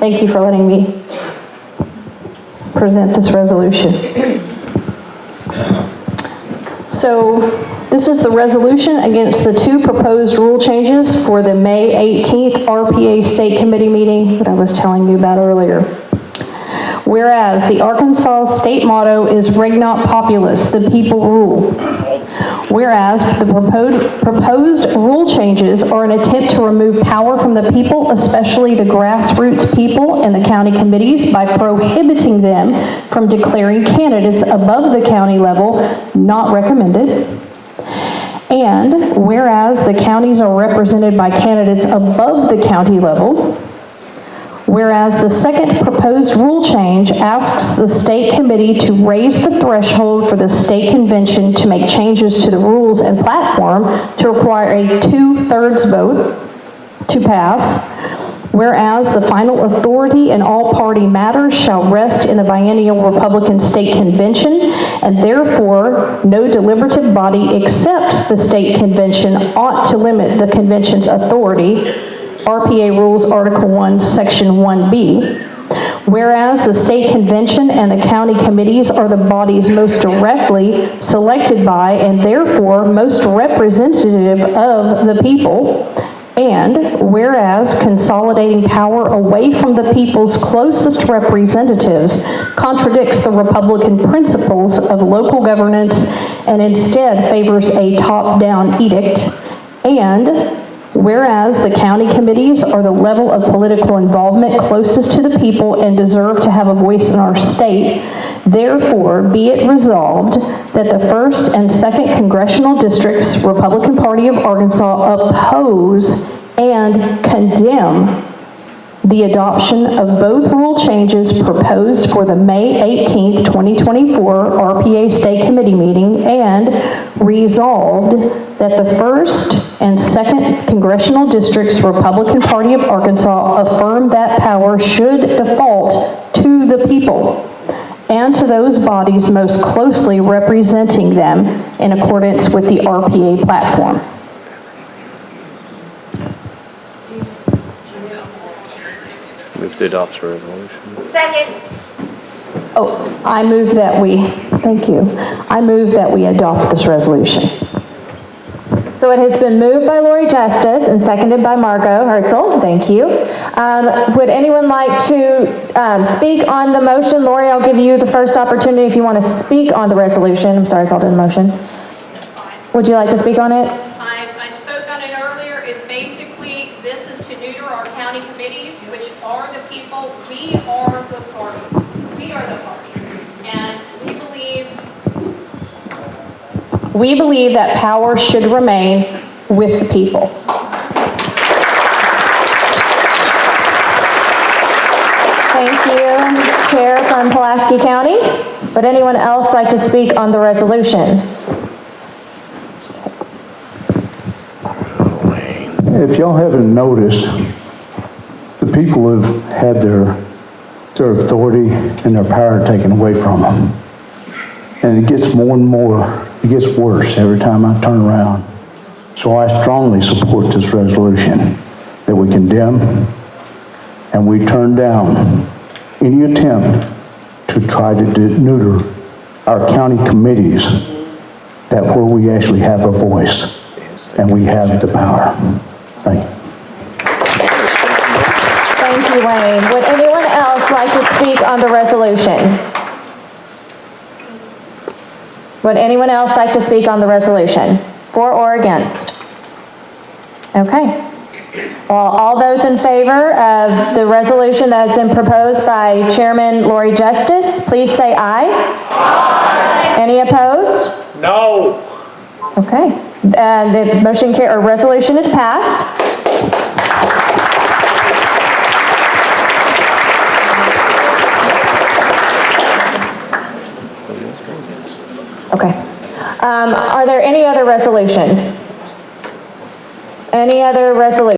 Thank you for letting me present this resolution. So this is the resolution against the 2 proposed rule changes for the May 18th RPA State Committee meeting that I was telling you about earlier. Whereas the Arkansas state motto is Regnat Populus, the people rule. Whereas the proposed rule changes are an attempt to remove power from the people, especially the grassroots people and the county committees, by prohibiting them from declaring candidates above the county level not recommended. And whereas the counties are represented by candidates above the county level, whereas the second proposed rule change asks the state committee to raise the threshold for the state convention to make changes to the rules and platform to require a 2/3 vote to pass, whereas the final authority in all party matters shall rest in the biennial Republican state convention, and therefore no deliberative body except the state convention ought to limit the convention's authority, RPA Rules Article 1, Section 1B, whereas the state convention and the county committees are the bodies most directly selected by and therefore most representative of the people, and whereas consolidating power away from the people's closest representatives contradicts the Republican principles of local governance and instead favors a top-down edict, and whereas the county committees are the level of political involvement closest to the people and deserve to have a voice in our state, therefore be it resolved that the 1st and 2nd congressional districts, Republican Party of Arkansas, oppose and condemn the adoption of both rule changes proposed for the May 18th, 2024 RPA State Committee meeting, and resolved that the 1st and 2nd congressional districts, Republican Party of Arkansas, affirm that power should default to the people and to those bodies most closely representing them in accordance with the RPA platform. Move to adopt the resolution. Second. Oh, I move that we, thank you. I move that we adopt this resolution. So it has been moved by Lori Justice and seconded by Margot Herzl. Thank you. Would anyone like to speak on the motion? Lori, I'll give you the first opportunity if you want to speak on the resolution. I'm sorry, I called it a motion. That's fine. Would you like to speak on it? I spoke on it earlier. It's basically, this is to neuter our county committees, which are the people. We are the party. We are the party. And we believe that power should remain with the people. Thank you, Chair from Pulaski County. Would anyone else like to speak on the resolution? If y'all haven't noticed, the people have had their authority and their power taken away from them. And it gets more and more, it gets worse every time I turn around. So I strongly support this resolution that we condemn and we turn down any attempt to try to neuter our county committees, that where we actually have a voice and we have the power. Thank you. Thank you, Wayne. Would anyone else like to speak on the resolution? Would anyone else like to speak on the resolution? For or against? Okay. Well, all those in favor of the resolution that has been proposed by Chairman Lori Justice, please say aye. Aye. Any opposed? No. Okay. The motion or resolution is passed. Okay. Are there any other resolutions? Any other resolutions?